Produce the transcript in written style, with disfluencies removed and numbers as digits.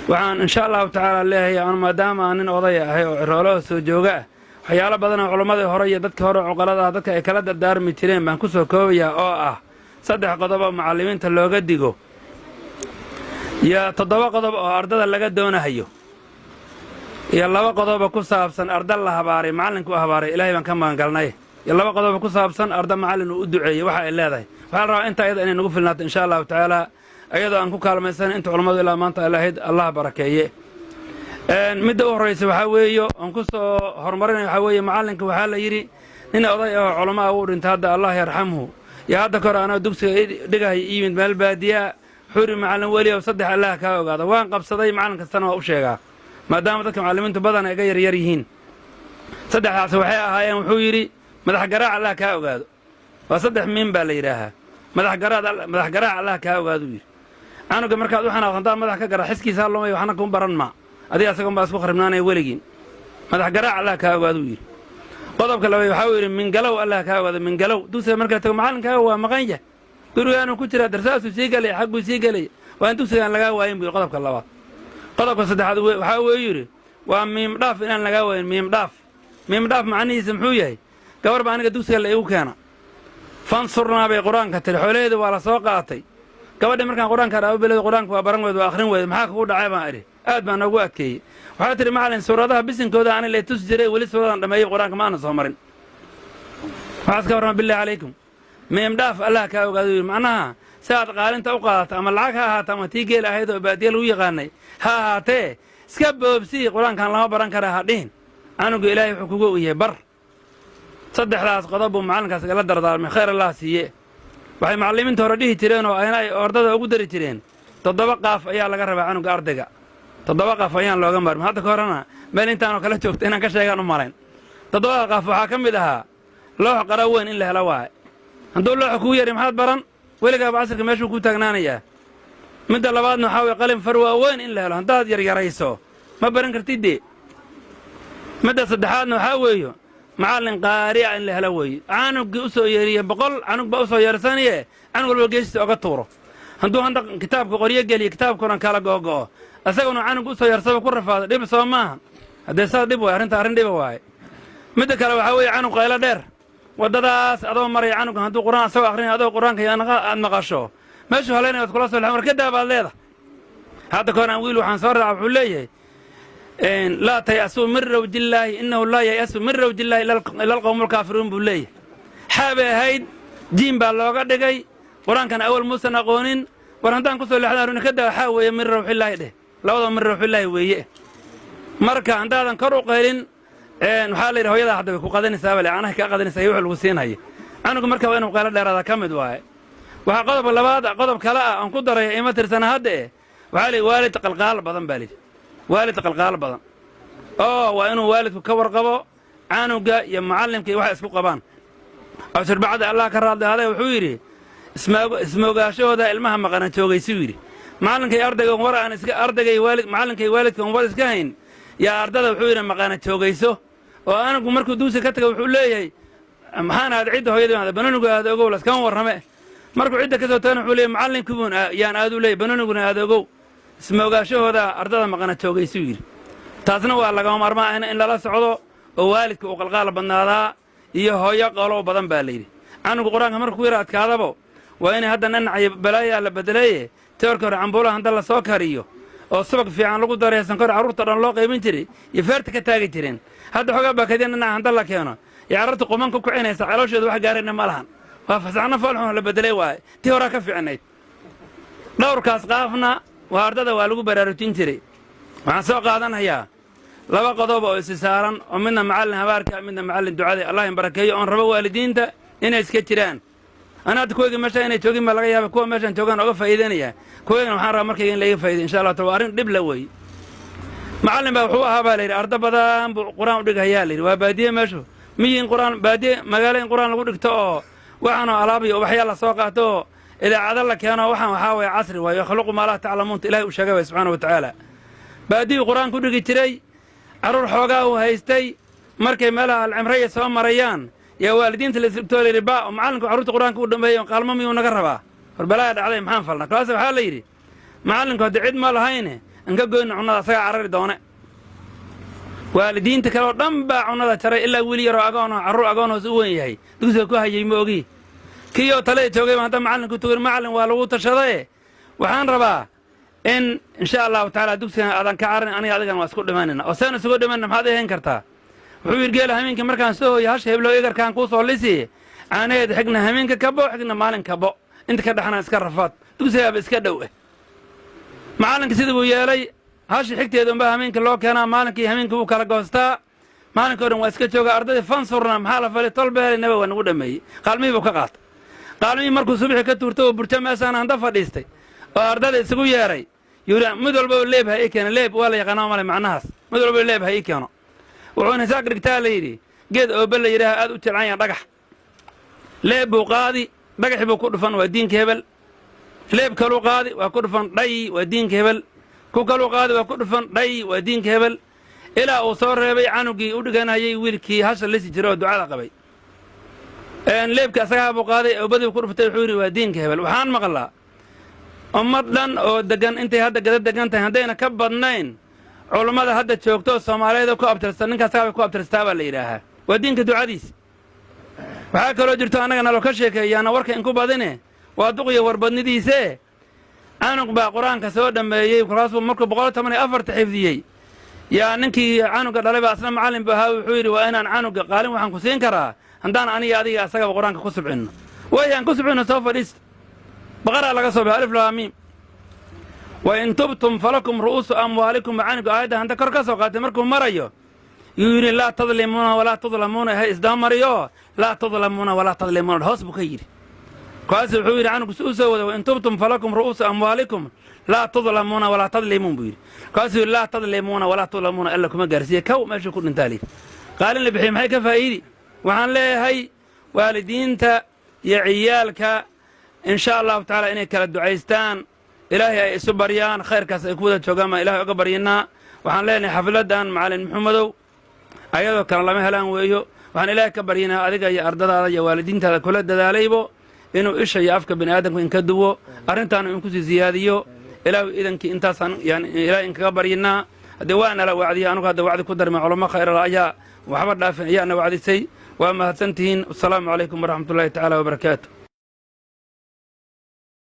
waxaan insha Allah ta'ala leeyahay aan maadaama aan oday ahay oo roolo soo jooga waxyaalo badan oo culimadii hore iyo dadka hore cuqalada dadka ay kala dardaarmi jireen baan ku soo koobayaa oo ah 3 qodob oo macallimiinta looga digo ya 7 qodob oo ardada laga doonayo iyo 2 qodob ku saabsan arda la habaaray macallinku habaaray ilaahay baan ka magan galnay iyo 2 qodob ku saabsan arda macallin u duceeyay waxa ay leedahay waxaan rabaa inta ayada inay nagu filnaato insha Allah ta'ala ayadoo aan ku kaalmaysan inta culimadu ilaa maanta ilaahay Allah barakeeye midda u horeysa waxa weeyo aan ku soo hormarinayo waxa weeye macallinka waxa la yiri in oday oo culimo uu dhinta hadda Allah yarxamhu ya hadda kor ana dugsiga dhigay iimid meel baadiya xuri macallin wali oo 3 Allah ka ogaado waan qabsaday macallin kastana waa u sheegaa maadaama dadka macallimiintu badan ay yar yihiin 3daas waxay ahaayeen wuxuu yiri madax garaac Allah ka ogaado waa 3 min baa la yiraahaa madax garaac Allah ka ogaado yiri anuga markaad waxaan aqoontaa madax ka garaa xiskiisa lumay waxna ku baran ma adiga asagoon baa isku kharibnaanay weligiin madax garaac Allah ka ogaado yiri qodobka labaad waxa uu yiri min galow Allah ka ogaado min galow dugsiga marka tago macallinka waa maqan yahay gurigaanu ku jira darsaasu sii galay xaqu sii galay waa in dugsigan laga waayin buu qodobka labaad qodobka saddexaad waxa uu yiri waa miim dhaaf inaan laga waayin miim dhaaf macnihiisu muxuu yahay gabar baa aniga dugsiga la igu keena fansurnaa bay quraanka tilxoleedu waa la soo qaatay gabadha markaan quraanka raabo bilad quraanka waa baran weyd waa akhrin weyd maxaa kugu dhacay baan iri aad baan ugu adkeeyay waxa tiri macallin suuradaha bisinkooda aan la tus jiray wali suuradan dhameeyay quraanka ma aan soo marin waxaad ka warma billahi alaykum miim dhaaf Allah ka ogaado macnaha saad qaalinta u qaadato ama lacag ha ahaato ama tii geel ahayd oo baadiye lagu yaqaanay ha ahaatee iska boobsi quraankan lama baran kara ha dhihin anugu ilaahay wuxuu kugu yahay bar 3daas qodob macallinkaas la dardaarmay khayr Allah siiye waxay macallimiinta hore dhihi jireen oo ay ardada ugu dari jireen 7 qaaf ayaa laga rabaa anuga ardayga 7 qaaf ayaan looga maarmay hadda ka horana meel intaan oo kala joogto inaan ka sheegan u malayn 7 qaaf waxa ka mid ahaa loox qara weyn in la helo waay handuu loox ku yari maxaad baran weliga baasirka meeshuu ku taagnaanaya midda labaadna waxa way qalin farwa weyn in la helo handaad yar yarayso ma baran kartid midda saddexaadna waxa weeyo macallin qaari'a in la helo weey aanugi u soo yeeriye 100 aanug ba u soo yeersanaye aan walba geesto uga tuuro handuu handa kitaabka qoriyo galiye kitaabkuna kala googo asaguna aanug u soo yeersaba ku rafaado dib soo maaha hadee saa dib way arrin dib waay midda kale waxa weey aanug qaylo dheer wadadaas adoo maray aanug handuu quraan soo akhrin adoo quraanka aad maqasho meeshu haleynay kula soo lahayn marka daabaad leedahay hadda koonaan wiil waxaan soo raac wuxuu leeyahay لا تيأسوا من روج الله إنه لا ييأس من روج الله إلا القوم الكافرون بوليه حابة هيد جيم باللوغة دقاي قرآن كان أول موسى نقونين ورهندان كسو لحدارون كده حاوية من روح الله ده لوضا من روح الله ويه مركا عندها كرو قيلين نحالي رهوية ده حدا بيكو قادني سابلي عنه كاقادني سيوح الوسين هاي عنه مركا وينو قيلة دير هذا كمد واي وها قضب اللباد قضب كلاء انقدر يا إيمة ترسانة هده وحالي والد قلقال بضن بالي والد قلقال بدن وانه والدك كور قبو عانوغا يا معلمك waxa isku qabaan awsir bacda Allah ka raad hada wuxuu yiri ismoogashooda ilmaha maqana joogaysi yiri macallinkay ardayga war aan iska ardayga waalid macallinkay waalidkan war iska hayn ya ardada wuxuu yiri maqana joogayso oo anagu markuu duusi ka tago wuxuu leeyahay maxaan aad cid hooyada bananuga aad ogow la kan warrame markuu cid ka soo taana wuxuu leeyahay macallinku yaan aad u leeyahay bananuguna aad ogow ismoogashooda ardada maqana joogaysi yiri taasna waa laga marmaa in la socdo oo waalidku uu qalqaal badnaada iyo hooyo qolo badan baa leeyay anigu quraanka markuu yiraad kaadabo waa in hadda nacay balaaya la bedeleeyay toorka cambuula handa la soo kariyo oo subag fiican lagu dareysan karo carruurta dhan loo qaybin jiray iyo feerta ka taagi jireen hadda xogaa baa kadina handa la keeno ciyaarta qumanka ku cinaysa calooshooda wax gaarayna ma lahan waa fasaxna falxun la bedelay waay tii hore ka fiicnayd dhowrkaas qaafna waa ardada waa lagu baraarujin jiray waxaan soo qaadanayaa 2 qodob oo isaaran oo midna macallin habaarka midna macallin ducada Allah in barakeeyo on rabo waalidiinta inay iska jiraan ana kuwayga meesha inay joogin ma laga yaabo kuwa meeshan joogan uga faa'iideynaya kuwayga waxaan rabaa markay in laga faa'iideeyo insha Allah tabarin dib la way macallin baa wuxuu ahaa baa leeyahay arda badan quraan u dhigayaa leeyahay waa baadiye meeshu miyin quraan baadiye magaalada quraan lagu dhigto oo waxaan alaab iyo waxyaal la soo qaato ila cadal la keeno waxaan waxa way casri way khuluq ma la ta'lamuun ilaahi u sheegay subhanahu wa ta'ala baadiye quraan ku dhigi jiray arur xoogaa uu haystay markay meelaha al-cimriya soo marayaan ya waalidiinta la isbitoolay riba oo macallinka carruurta quraanka u dhameeyay qalmo miyuu naga rabaa warbalaha dhacday maxaan falna kaas waxa la yiri macallinku hadda cid ma lahayn إنك قوين عنا سجع عرر دونه والدين تكلوا دم عنا ترى إلا ولي رأجانه عرر أجانه زوين هي دوسه كوه يموجي كيو تلاقي توجي ما هذا معلم كتير معلم والو تشذيه وحن ربا إن شاء الله تعالى دوسه أذن كعرن أنا أذكر ما أسكت دماننا وسأنا سكت دماننا هذا هين كرتا وحبير قال همين كمر كان سو يهش هبلو يقدر كان قوس وليسي أنا حقنا همين كبو حقنا معلم كبو أنت كده حنا اسكرفات دوسه بس كدوه معلم كسيد أبو يالي هاش حكتي يدوم بها همين كلو كان معلم كي همين كبو كرجوستا معلم كورم واسكت جوجا أرضي فانصرنا محالة فلي طلبه النبوة نقول مي قال مي بكقات قال مي مركو صبح كتورتو برتم أسان عند فديستي وأرضي سقو ياري يقول مدل بقول هاي كان ليب ولا يقنعوا مالي مع ناس مدل بقول هاي كانوا وعون ساكر قتالي قد أبل يراها أدو تلعين رقح ليب وقاضي رقح بكل فن ودين كهبل ليب كلو قاضي وكل فن ري ودين كهبل كو كلو قاضي وكل فن ري ودين كهبل إلى أصور ربي عنقي ودقنا يي ويلكي هاش اللي سجروا دعاء قبي إن ليب كأصحاب قاضي وبدي بكل فتح حوري ودين كهبل وحان مغلا أمدلن أو دقن أنت هذا قد دقنت هذين كبرنين علماء هذا شوكتو الصومالي ذا كوب ترستن كساب كوب ترستابا ليراها ودين كدعاديس وهكذا لو جرت أنا لو كشيك أنا ورك إنكو بعدين وأدقي وربني ديسه أنا قبا قرآن كسود دم يي خلاص ومركب بقولة ثمانية أفر تحفظي يا ننكي عنو قد لبا أصلا معلم بهاوي حويري وأنا عنو قالين وحن كسين كرا عندنا أنا يادي أسقى قرآن كسب عنه وهي أن كسب عنه سوف ليست بقرأ لك صوب ألف لام ميم وإن تبتم فلكم رؤوس أموالكم معانك آية عند كركسة وقات مركم مريو يقول لا تظلمون ولا تظلمون هي إسدام مريو لا تظلمون ولا تظلمون الهوس بخير قاس الحوير عنك سوسة وإن تبتم فلكم رؤوس أموالكم لا تظلمون ولا تظلمون بير قاس لا تظلمون ولا تظلمون إلا كما جارسية كو ما شو كل تالي قال اللي بحيم هيك فايدي وعن له هي والدين تا يا عيالك إن شاء الله تعالى إنك الدعيستان إلهي سبريان خير كاس يكون تشوجما إلهي أكبرينا وحن لنا حفلة معلم محمد أيضا كان الله مهلا وياه وحن إلهي كبرينا أذيك يا أرض هذا يا والدين ترى كل الدلاليبو إنه إيش يافك بني آدم إن كدوه أرنت أنا إنكوس زياديو إلهي إذا أنت صن يعني إلهي إنك كبرينا دوانا لو وعدي أنا هذا وعد قدر مع علماء خير الأيام وحبر لا في أنا وعد سي وما سنتين السلام عليكم ورحمة الله تعالى وبركاته.